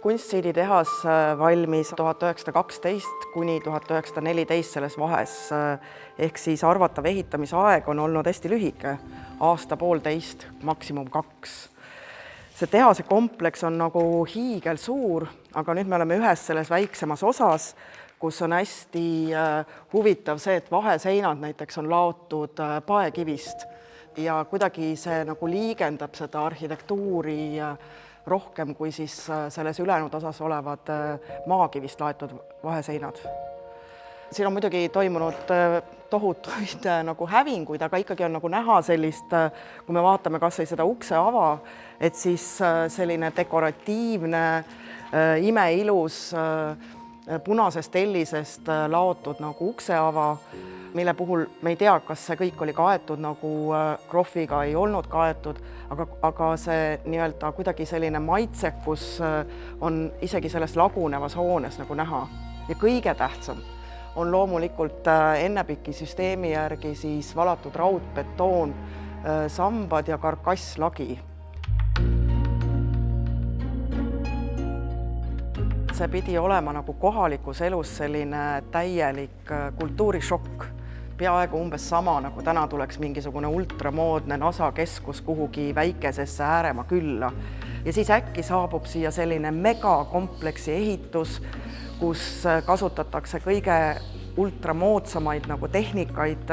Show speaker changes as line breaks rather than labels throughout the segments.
Kunstseiditehas valmis 1912 kuni 1914 selles vahes, ehk siis arvatav ehitamisaeg on olnud hästi lühike, aasta-poolteist, maksimum 2. See tehase kompleks on nagu hiigelsuur, aga nüüd me oleme ühes selles väiksemas osas, kus on hästi huvitav see, et vaheseinad näiteks on laotud paekivist ja kuidagi see nagu liigendab seda arhitektuuri rohkem kui siis selles ülejäänud osas olevad maakivist laetud vaheseinad. Siin on muidugi toimunud tohutuid nagu hävinguid, aga ikkagi on nagu näha sellist, kui me vaatame kas või seda ukseava, et siis selline dekoratiivne, imeilus punasest tellisest laotud nagu ukseava, mille puhul me ei tea, kas see kõik oli kaetud nagu krohviga, ei olnud kaetud, aga see nii-öelda kuidagi selline maitsekus on isegi selles lagunevas hoones nagu näha. Ja kõige tähtsam on loomulikult ennepiki süsteemi järgi siis valatud raudbetoon, sambad ja karkasslagi. See pidi olema nagu kohalikus elus selline täielik kultuurishokk. Peaaegu umbes sama, nagu täna tuleks mingisugune ultramoodne NASA-keskus kuhugi väikesesse ääremaa külla. Ja siis äkki saabub siia selline megakompleksi ehitus, kus kasutatakse kõige ultramoodsamaid nagu tehnikaid,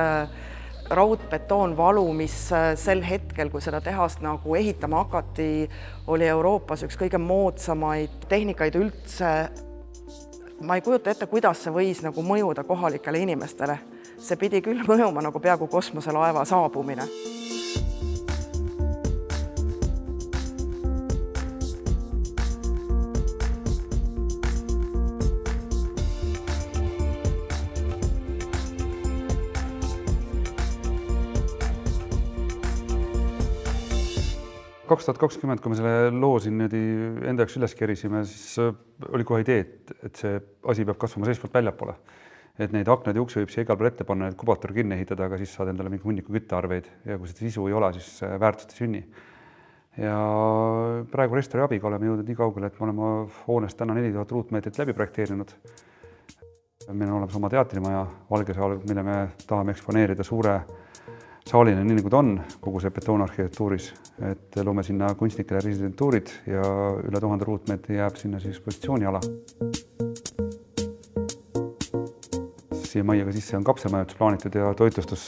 raudbetoonvalu, mis sel hetkel, kui seda tehast nagu ehitama hakati, oli Euroopas üks kõige moodsamaid tehnikaid üldse. Ma ei kujuta ette, kuidas see võis nagu mõjuda kohalikele inimestele. See pidi küll mõjuma nagu peaaegu kosmoselaeva saabumine.
Aastal 2020, kui me selle loo siin enda jaoks üles kerisime, siis oli kohe idee, et see asi peab kasvama seestpoolt väljapoole. Et neid aknad ja ukse võib siia igal pool ette panna, et kubator kinni ehitada, aga siis saad endale mingi hunniku küttearveid ja kui seda sisu ei ole, siis väärtust ei sünni. Ja praegu Restori abiga oleme jõudnud nii kaugele, et me oleme hoonest täna 4000 ruutmeetrit läbi projekteerinud. Meil on olemas oma teatrimaja Valgesaal, mille me tahame eksponeerida suure saalina, nii nagu ta on kogu see betoonarhitektuuris, et loome sinna kunstnikele residentuurid ja üle 1000 ruutmeetri jääb sinna siis positsiooniala. Siia maiaga sisse on kapselmajutus plaanitud ja toitlustus,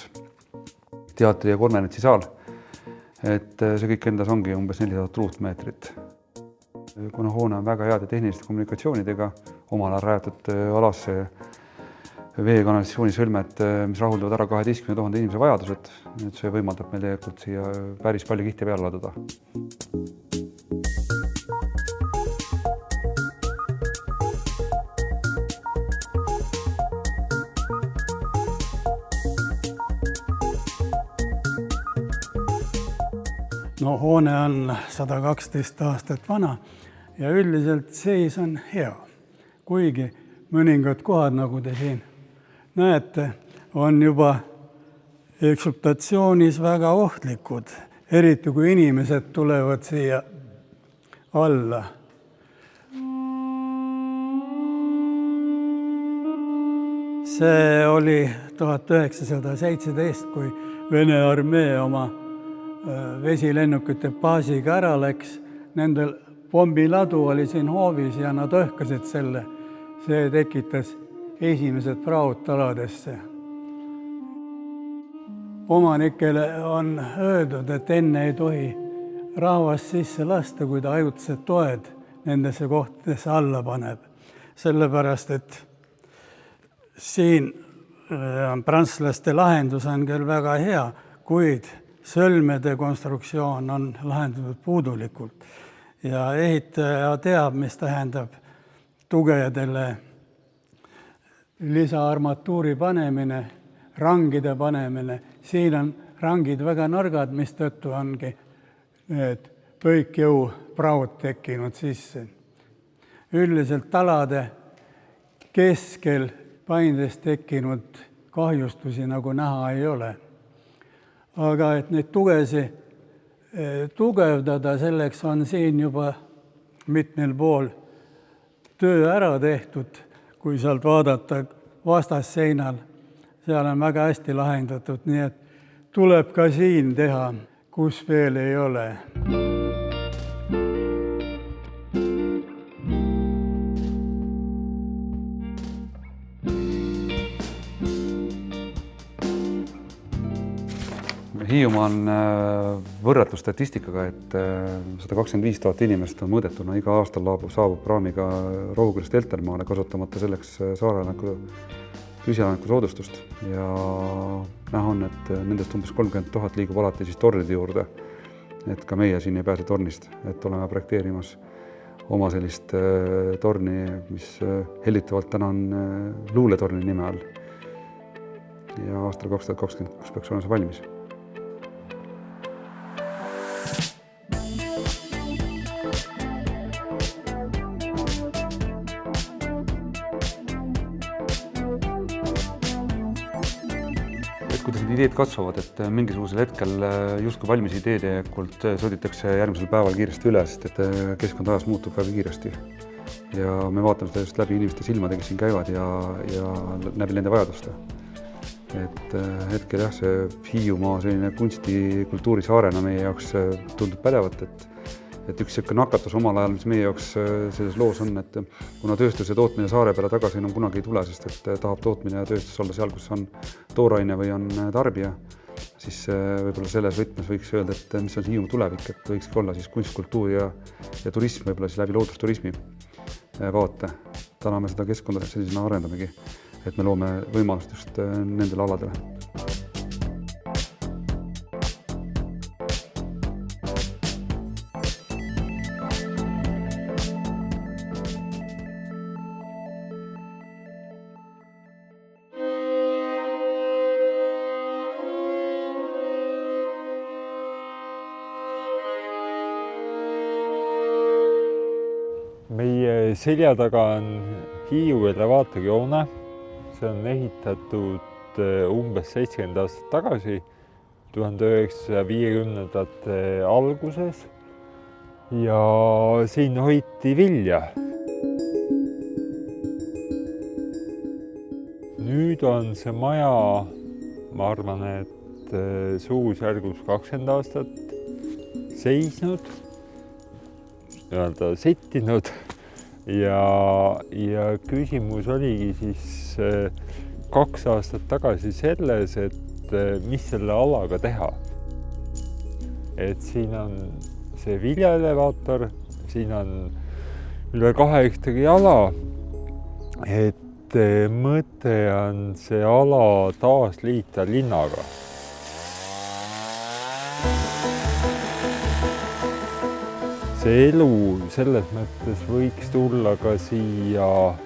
teatri ja konverentsisaal. Et see kõik endas ongi umbes 4000 ruutmeetrit. Kuna hoone on väga heade tehniliste kommunikatsioonidega, omal ajal rajatud alasse veekanalisatsioonisõlmed, mis rahuldavad ära 12 000 inimese vajadused, et see võimaldab meil tegelikult siia päris palju kihte peale laduda.
No, hoone on 112 aastat vana ja üldiselt seis on hea, kuigi mõningad kohad, nagu te siin näete, on juba ekspluatatsioonis väga ohtlikud, eriti kui inimesed tulevad siia alla. See oli 1917, kui Vene armee oma vesilennukite baasiga ära läks. Nendel pommiladu oli siin hoovis ja nad õhkasid selle. See tekitas esimesed praud taladesse. Omanikele on öeldud, et enne ei tohi rahvast sisse lasta, kui ta ajutised toed nendesse kohtadesse alla paneb. Sellepärast, et siin prantslaste lahendus on küll väga hea, kuid sõlmede konstruktsioon on lahendatud puudulikult. Ja ehitaja teab, mis tähendab tugedele lisaarmatuuri panemine, rangide panemine. Siin on rangid väga nõrgad, mis tõttu ongi need põikjõu praud tekkinud sisse. Üldiselt talade keskel paindes tekkinud kahjustusi nagu näha ei ole. Aga et neid tugesi tugevdada, selleks on siin juba mitmel pool töö ära tehtud, kui sealt vaadata vastasseinal, seal on väga hästi lahendatud, nii et tuleb ka siin teha, kus veel ei ole.
Hiiumaa on võrratu statistikaga, et 125 000 inimest on mõõdetuna iga aastal saabub praamiga Rohukülast Eltermaale, kasutamata selleks saareelaniku püsielaniku soodustust ja näha on, et nendest umbes 30 000 liigub alati siis tornide juurde. Et ka meie siin ei pääse tornist, et oleme projekteerimas oma sellist torni, mis hellitavalt täna on luuletorni nime all. Ja aastal 2026 peaks olema see valmis. Kuidas need ideed kasvavad, et mingisugusel hetkel justkui valmis ideede kult sõditakse järgmisel päeval kiiresti üle, sest et keskkond ajas muutub väga kiiresti. Ja me vaatame seda just läbi inimeste silmade, kes siin käivad ja läbi nende vajaduste. Et hetkel jah, see Hiiumaa selline kunstikultuuri saarena meie jaoks tundub pädevat, et üks siuke nakatus omal ajal, mis meie jaoks selles loos on, et kuna tööstus ja tootmine saare peale tagasi enam kunagi ei tule, sest et tahab tootmine ja tööstus olla seal, kus on tooraine või on tarbija, siis võib-olla selles võtmes võiks öelda, et mis on Hiiumaa tulevik, et võikski olla siis kunstkultuur ja turism võib-olla siis läbi loodusturismi vaate. Täna me seda keskkonda sellisena arendamegi, et me loome võimalust just nendele aladele.
Meie selja taga on Hiiu elevaatojoone. See on ehitatud umbes 70 aastat tagasi, 1950ndate alguses ja siin hoiti vilja. Nüüd on see maja, ma arvan, et suurusjärgus 20 aastat seisnud, settinud ja küsimus oligi siis 2 aastat tagasi selles, et mis selle alaga teha. Et siin on see viljaelevaator, siin on üle 2 hektari ala, et mõte on see ala taas liita linnaga. See elu selles mõttes võiks tulla ka siia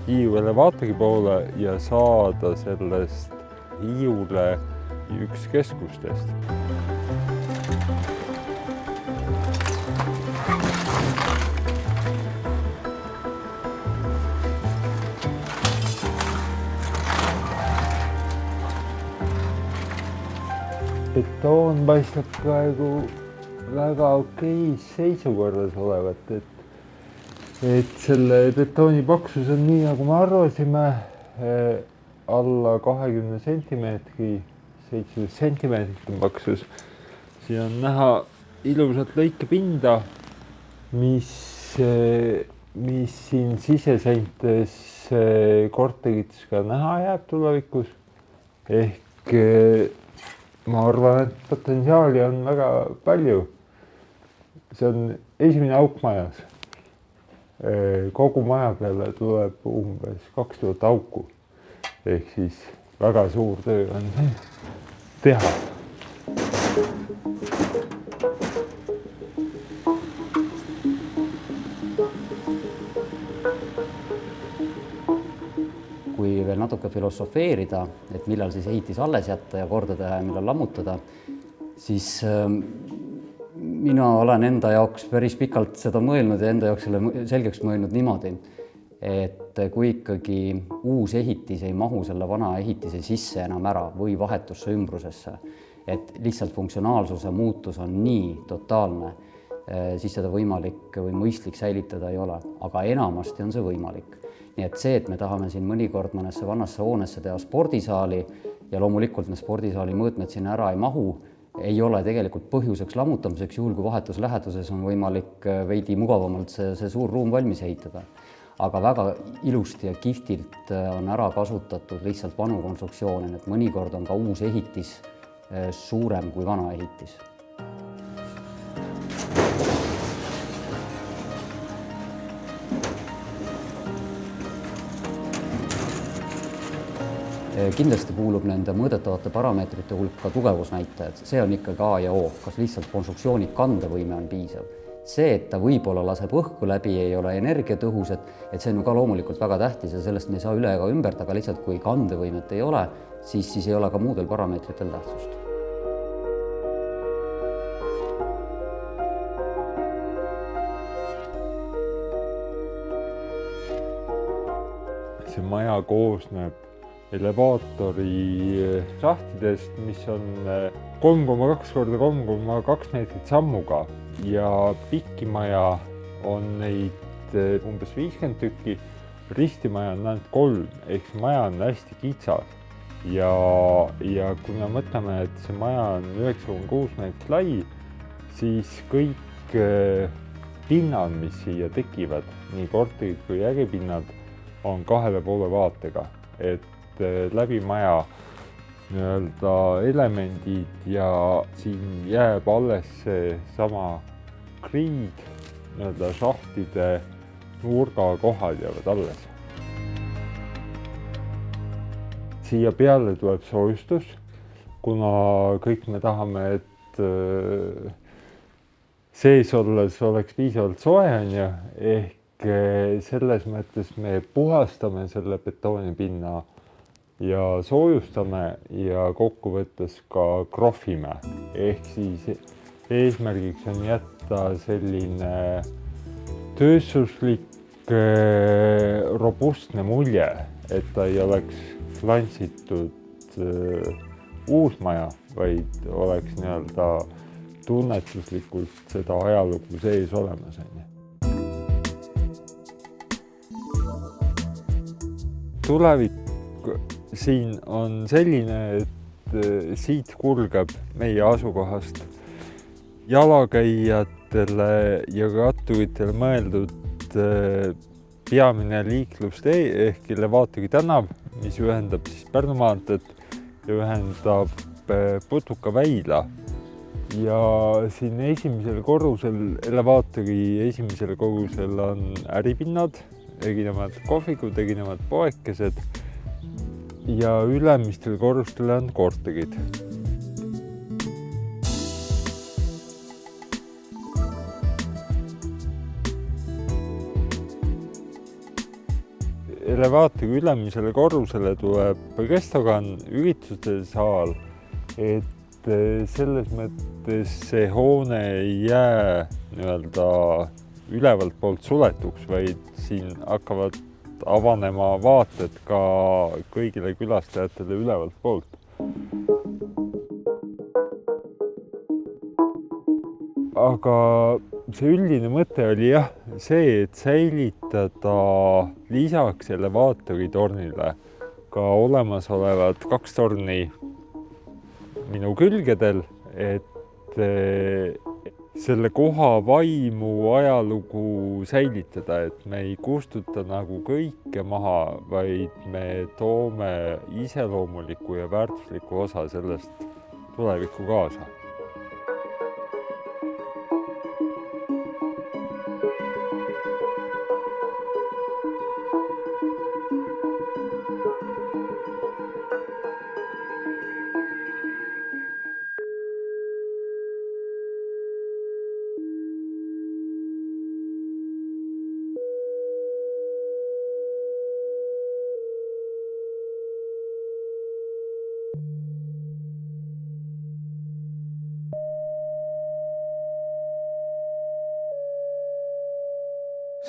Hiiu elevaatori poole ja saada sellest Hiiule üks keskustest. Betoon paistab praegu väga okeis seisukorras olevat, et selle betooni paksus on nii, nagu me arvasime, alla 20 sentimeetri, 17 sentimeetrit on paksus. Siin on näha ilusat lõikepinda, mis siin siseseintes korterites ka näha jääb tulevikus. Ehk ma arvan, et potentsiaali on väga palju. See on esimene auk majas. Kogu maja peale tuleb umbes 2000 auku. Ehk siis väga suur töö on teha.
Kui veel natuke filosofeerida, et millal siis ehitis alles jätta ja korda teha ja millal lammutada, siis mina olen enda jaoks päris pikalt seda mõelnud ja enda jaoks selle selgeks mõelnud niimoodi, et kui ikkagi uus ehitis ei mahu selle vana ehitise sisse enam ära või vahetusse ümbrusesse, et lihtsalt funktsionaalsuse muutus on nii totaalne, siis seda võimalik või mõistlik säilitada ei ole, aga enamasti on see võimalik. Nii et see, et me tahame siin mõnikord mõnesse vannasse hoonesse teha spordisaali ja loomulikult need spordisaali mõõtmed sinna ära ei mahu, ei ole tegelikult põhjuseks lammutamiseks, juhul kui vahetus läheduses on võimalik veidi mugavamalt see suur ruum valmis ehitada. Aga väga ilusti ja kihvtilt on ära kasutatud lihtsalt vanu konstruktsioone, et mõnikord on ka uus ehitis suurem kui vana ehitis. Kindlasti kuulub nende mõõdetavate parameetrite hulka tugevusnäitajad, see on ikkagi A ja O, kas lihtsalt konstruktsiooni kandevõime on piisav. See, et ta võib-olla laseb õhku läbi, ei ole energiatõhus, et see on ju ka loomulikult väga tähtis ja sellest me ei saa üle ega ümbert, aga lihtsalt kui kandevõimet ei ole, siis ei ole ka muudel parameetritel tähtsust.
See maja koosneb elevaatori šahtidest, mis on 3,2 korda 3,2 meetrit sammuga ja pikimaja on neid umbes 50 tükki, ristimaja on ainult 3, ehk maja on hästi kitsas. Ja kui me mõtleme, et see maja on 9,6 meetrit lai, siis kõik pinnad, mis siia tekivad, nii korterid kui äripinnad, on 2,5 vaatega. Et läbi maja nii-öelda elemendid ja siin jääb alles see sama kriid, nii-öelda šahtide nurgakohad jäävad alles. Siia peale tuleb soojustus, kuna kõik me tahame, et sees olles oleks piisavalt soe, ehk selles mõttes me puhastame selle betoonipinna ja soojustame ja kokkuvõttes ka krohvime. Ehk siis eesmärgiks on jätta selline tööstuslik, robustne mulje, et ta ei oleks flantsitud uus maja, vaid oleks nii-öelda tunnetuslikult seda ajalugu sees olemas. Tulevik siin on selline, et siit kulgeb meie asukohast jalakäijatele ja ratturitele mõeldud peamine liiklustee ehk Elevaatori tänav, mis ühendab siis Pärnu maanteed ja ühendab Putuka-Väila. Ja siin esimesel korrusel, Elevaatori esimesel korrusel on äripinnad, erinevad kohvikud, erinevad poekesed ja ülemistel korrustel on korterid. Elevaatori ülemisele korrusele tuleb restoran, ürituste saal, et selles mõttes see hoone ei jää nii-öelda ülevalt poolt suletuks, vaid siin hakkavad avanema vaated ka kõigile külastajatele ülevalt poolt. Aga see üldine mõte oli see, et säilitada lisaks elevaatori tornile ka olemasolevad 2 torni minu külgedel, et selle koha vaimu ajalugu säilitada, et me ei kustuta nagu kõike maha, vaid me toome iseloomuliku ja väärtusliku osa sellest tulevikku kaasa.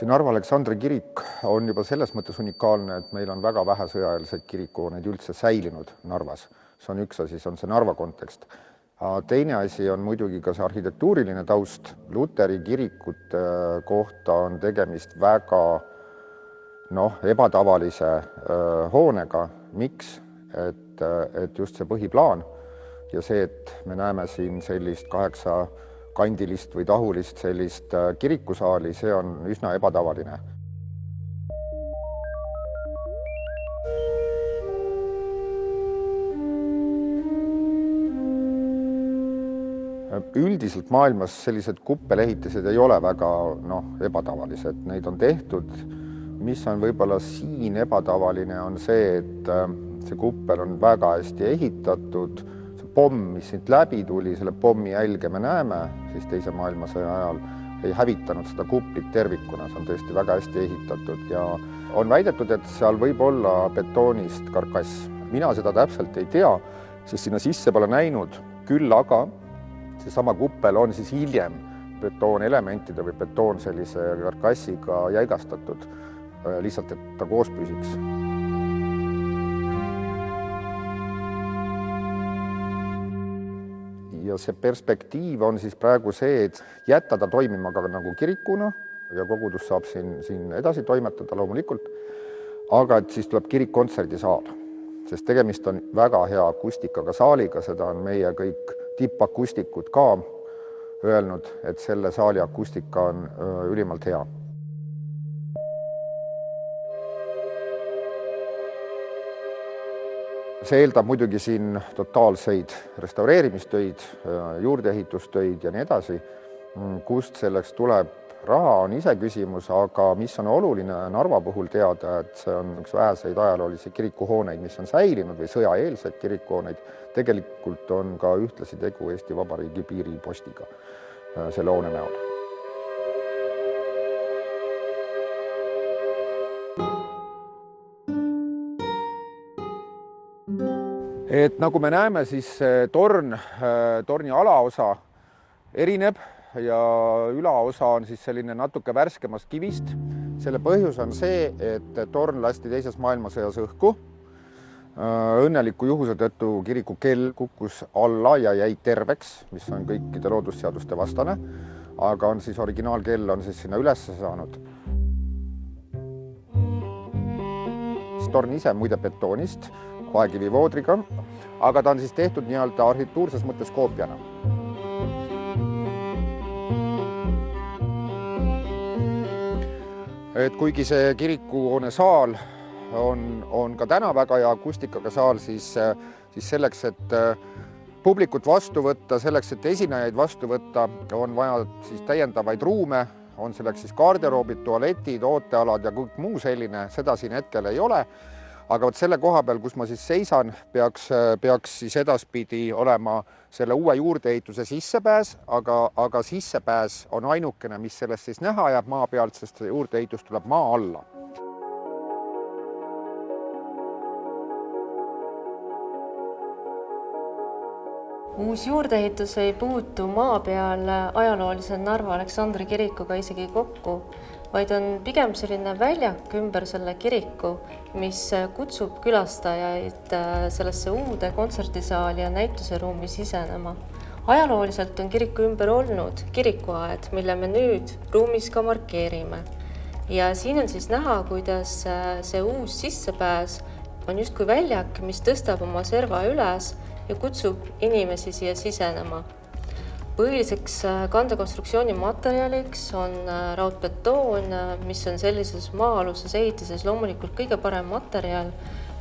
See Narva Aleksandri kirik on juba selles mõttes unikaalne, et meil on väga vähe sõjaeelseid kirikuhooneid üldse säilinud Narvas. See on üks asi, see on see Narva kontekst. Teine asi on muidugi ka see arhitektuuriline taust. Luteri kirikute kohta on tegemist väga ebatavalise hoonega. Miks? Et just see põhiplaan ja see, et me näeme siin sellist 8-kandilist või tahulist sellist kirikusaali, see on üsna ebatavaline. Üldiselt maailmas sellised kuppelehitised ei ole väga ebatavalised, neid on tehtud. Mis on võib-olla siin ebatavaline on see, et see kuppel on väga hästi ehitatud. See pomm, mis siit läbi tuli, selle pommi jälge me näeme, siis teise maailmasõja ajal ei hävitanud seda kuplit tervikuna, see on tõesti väga hästi ehitatud ja on väidetud, et seal võib olla betoonist karkass. Mina seda täpselt ei tea, sest sinna sisse pole näinud, küll aga seesama kuppel on siis hiljem betoonelementide või betoon sellise karkassiga jäigastatud, lihtsalt, et ta koos püsiks. Ja see perspektiiv on siis praegu see, et jätta ta toimima ka nagu kirikuna ja kogudus saab siin edasi toimetada loomulikult, aga et siis tuleb kirikkontserdisaal, sest tegemist on väga hea akustikaga saaliga, seda on meie kõik tippakustikud ka öelnud, et selle saali akustika on ülimalt hea. See eeldab muidugi siin totaalseid restaureerimistöid, juurdeehitustöid ja nii edasi. Kust selleks tuleb raha on ise küsimus, aga mis on oluline Narva puhul teada, et see on üks väheseid ajaloolisi kirikuhooneid, mis on säilinud või sõjaeelseid kirikuhooneid. Tegelikult on ka ühtlasi tegu Eesti Vabariigi piiripostiga selle hoone näol. Et nagu me näeme, siis torni alaosa erineb ja ülaosa on siis selline natuke värskemast kivist. Selle põhjus on see, et torn lasti teises maailmasõjas õhku. Õnneliku juhuse tõttu kiriku kell kukkus alla ja jäi terveks, mis on kõikide loodusseaduste vastane, aga on siis originaalkell on siis sinna üles saanud. Torn ise muide betoonist, vaekivivoodriga, aga ta on siis tehtud nii-öelda arhitektuurses mõttes koopiana. Et kuigi see kirikuhoone saal on ka täna väga hea akustikaga saal, siis selleks, et publikut vastu võtta, selleks, et esinejaid vastu võtta, on vaja siis täiendavaid ruume, on selleks siis garderoobid, tualetid, ootealad ja kõik muu selline, seda siin hetkel ei ole. Aga selle koha peal, kus ma siis seisan, peaks siis edaspidi olema selle uue juurdeehituse sissepääs, aga sissepääs on ainukene, mis sellest siis näha jääb maa pealt, sest juurdeehitus tuleb maa alla.
Uus juurdeehitus ei puutu maa peal ajaloolise Narva Aleksandri kirikuga isegi kokku, vaid on pigem selline väljak ümber selle kiriku, mis kutsub külastajaid sellesse uude kontserdisaali ja näituseruumi sisenema. Ajalooliselt on kiriku ümber olnud kirikuaed, mille me nüüd ruumis ka markeerime. Ja siin on siis näha, kuidas see uus sissepääs on justkui väljak, mis tõstab oma serva üles ja kutsub inimesi siia sisenema. Põhiliseks kandekonstruktsiooni materjaliks on raudbetoon, mis on sellises maa-aluses ehitises loomulikult kõige parem materjal.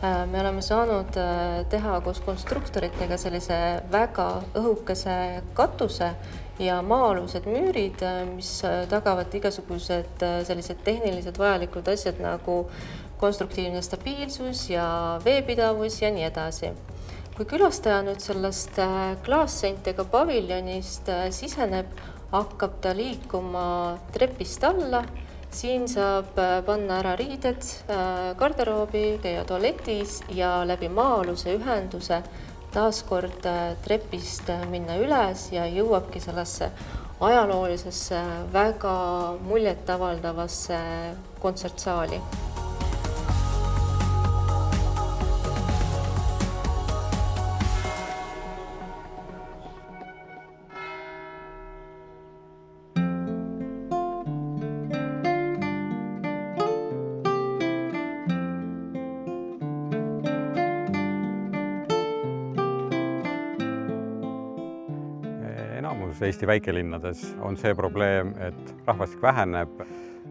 Me oleme saanud teha koos konstruktoritega sellise väga õhukese katuse ja maa-alused müürid, mis tagavad igasugused sellised tehnilised vajalikud asjad nagu konstruktiivne stabiilsus ja veepidavus ja nii edasi. Kui külastaja nüüd sellest klaasseintega paviljonist siseneb, hakkab ta liikuma trepist alla. Siin saab panna ära riided, garderoobi, käia tualetis ja läbi maa-aluse ühenduse taaskord trepist minna üles ja jõuabki sellesse ajaloolisesse väga muljetavaldavasse kontsertsaali.
enamus Eesti väikelinnades on see probleem, et rahvastik väheneb,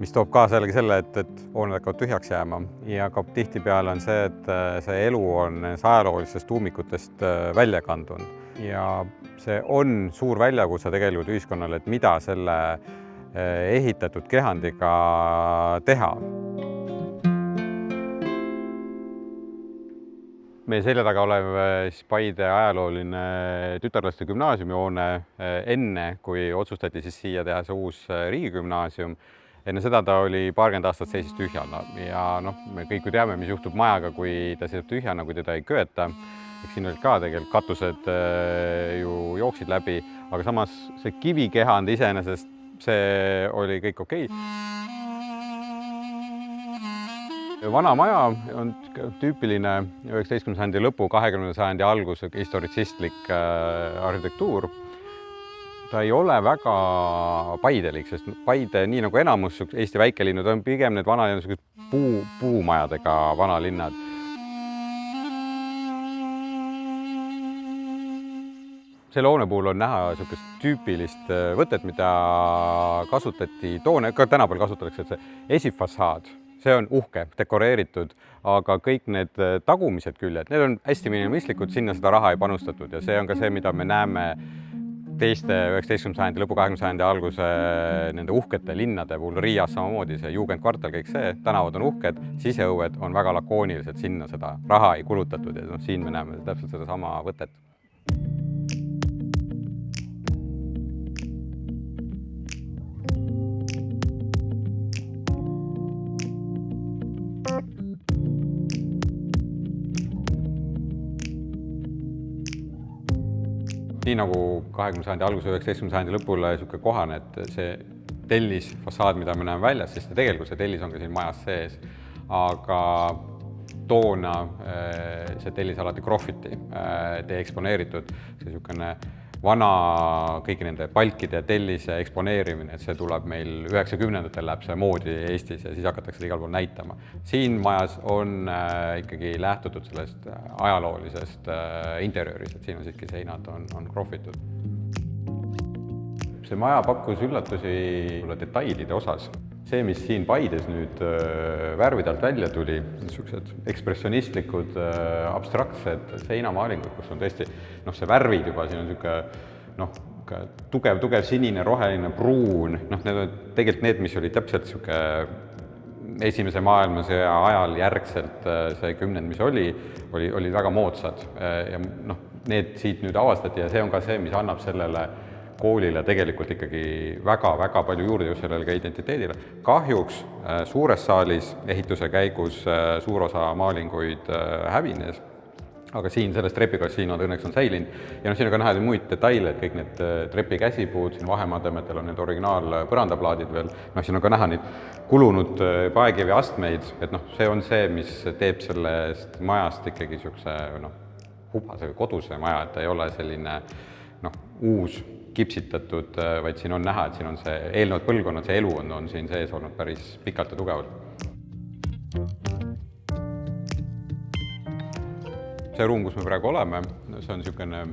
mis toob kaasa jällegi selle, et hooned hakkavad tühjaks jääma ja ka tihtipeale on see, et see elu on ajaloolistest tuumikutest välja kandunud ja see on suur väljakutse tegelikult ühiskonnale, et mida selle ehitatud kehandiga teha. Meie selja taga olev Paide ajalooline tütarlaste gümnaasiumihoone enne, kui otsustati siis siia teha see uus riigigümnaasium. Enne seda ta oli paarkümmend aastat seisis tühjana ja me kõik ju teame, mis juhtub majaga, kui ta seisab tühjana, kui teda ei köeta. Eks siin olid ka tegelikult katused ju jooksid läbi, aga samas see kivikehand iseenesest, see oli kõik okei. Vana maja on tüüpiline 19. sajandi lõpu, 20. sajandi algus historitsistlik arhitektuur. Ta ei ole väga paidelik, sest Paide, nii nagu enamus Eesti väikelinnud, on pigem need vanalinnad puumajadega vanalinnad. Selle hoone puhul on näha tüüpilist võtet, mida kasutati toona, ka tänapäeval kasutatakse, et see esifassaad, see on uhke, dekoreeritud, aga kõik need tagumised küljed, need on hästi minimalistlikud, sinna seda raha ei panustatud ja see on ka see, mida me näeme teiste 19. sajandi lõpu, 20. sajandi alguse nende uhkete linnade puhul, Riias samamoodi, see juugendkvartal, kõik see, tänavad on uhked, siseõued on väga lakoonilised, sinna seda raha ei kulutatud ja siin me näeme täpselt seda sama võtet. Nii nagu 20. sajandi alguse, 19. sajandi lõpule kohane, et see tellisfassaad, mida me näeme väljas, siis tegelikult see tellis on ka siin majas sees, aga toona see tellis alati krohviti, deeksponeeritud, see niisugune vana kõigi nende palkide ja tellise eksponeerimine, et see tuleb meil 90-ndatel läheb see moodi Eestis ja siis hakatakse igal pool näitama. Siin majas on ikkagi lähtutud sellest ajaloolisest interjöörist, et siin on siiski seinad on krohvitud. See maja pakkus üllatusi detailide osas. See, mis siin Paides nüüd värvide alt välja tuli, niisugused ekspressionistlikud, abstraktsed seinamaalingud, kus on tõesti see värvid juba, siin on niisugune tugev sinine, roheline, pruun, need on tegelikult need, mis olid täpselt Esimese maailmasõja ajal järgselt see kümnend, mis oli väga moodsad ja need siit nüüd avastati ja see on ka see, mis annab sellele koolile tegelikult ikkagi väga palju juurde just sellele ka identiteedile. Kahjuks suures saalis ehituse käigus suur osa maalinguid hävines, aga siin selles trepikast siin õnneks on säilinud ja siin on ka näha muid detaile, et kõik need trepi käsipuud, siin vahemaatametel on need originaal põrandaplaadid veel, siin on ka näha neid kulunud paekivi astmeid, et see on see, mis teeb sellest majast ikkagi niisuguse hubase koduse maja, et ta ei ole selline uus kipsitatud, vaid siin on näha, et siin on see eelnevad põlvkonnad, see elu on siin sees olnud päris pikalt ja tugevalt. See ruum, kus me praegu oleme, see on niisugune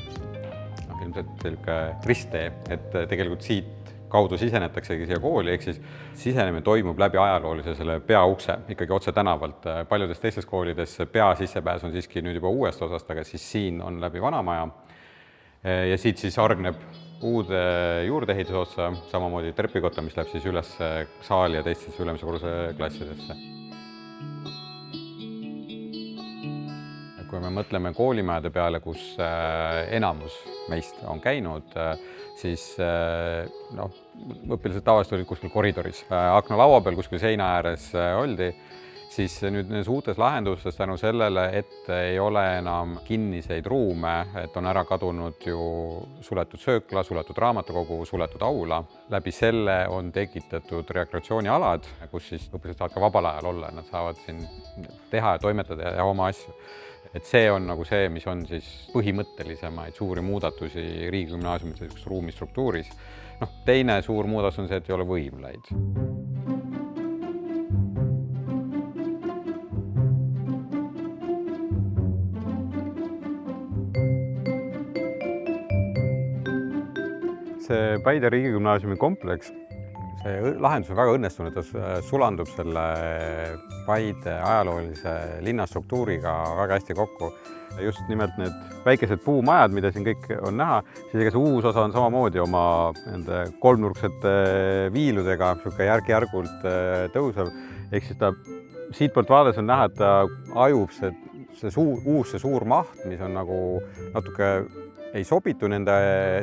ilmselt selline risttee, et tegelikult siit kaudu sisenetaksegi siia kooli, ehk siis sisenemine toimub läbi ajaloolise selle peaukse, ikkagi otse tänavalt. Paljudes teistes koolides peasissepääs on siiski nüüd juba uuest osast, aga siis siin on läbi vanamaja ja siit siis argneb uude juurdeehituse otsa, samamoodi trepikotta, mis läheb siis üles saali ja teistesse ülemise korruse klassidesse. Kui me mõtleme koolimajade peale, kus enamus meist on käinud, siis õpilased tavaliselt olid kuskil koridoris, aknalaua peal kuskil seina ääres oldi, siis nüüd nendes uutes lahendustes tänu sellele, et ei ole enam kinniseid ruume, et on ära kadunud ju suletud söökla, suletud raamatukogu, suletud aula. Läbi selle on tekitatud rekreatsioonialad, kus siis õpilased saavad ka vabal ajal olla, nad saavad siin teha ja toimetada ja oma asju. Et see on see, mis on siis põhimõttelisemaid suuri muudatusi riigigümnaasiumide ruumistruktuuris. Teine suur muudatus on see, et ei ole võimlaid. see Paide riigigümnaasiumi kompleks, see lahendus on väga õnnestunud, ta sulandub selle Paide ajaloolise linnastruktuuriga väga hästi kokku. Just nimelt need väikesed puumajad, mida siin kõik on näha, siis ega see uus osa on samamoodi oma nende kolmnurksete viiludega, niisugune järk-järgult tõusev. Ehk siis ta siitpoolt vaades on näha, et ta ajub see suur maht, mis on nagu natuke ei sobitu nende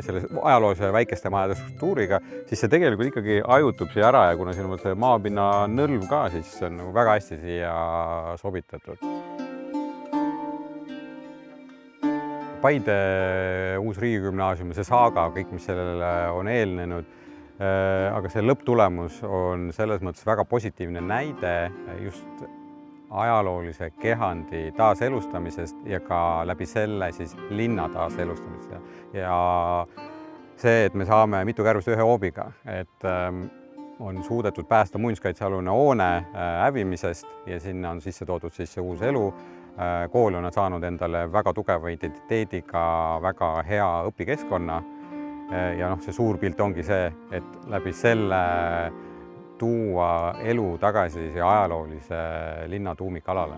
selle ajaloolise väikeste majade struktuuriga, siis see tegelikult ikkagi ajutub siia ära ja kuna siin on see maapinna nõlv ka, siis see on nagu väga hästi siia sobitatud. Paide uus riigigümnaasium, see saaga, kõik, mis sellele on eelnenud, aga see lõpptulemus on selles mõttes väga positiivne näide just ajaloolise kehandi taaselustamisest ja ka läbi selle siis linna taaselustamisest. Ja see, et me saame mitu kärvust ühe hoobiga, et on suudetud päästa muinsuskaitsealune hoone hävimisest ja sinna on sisse toodud siis see uus elu. Kool on saanud endale väga tugeva identiteediga, väga hea õpikeskkonna ja see suur pilt ongi see, et läbi selle tuua elu tagasi ajaloolise linna tuumikalale.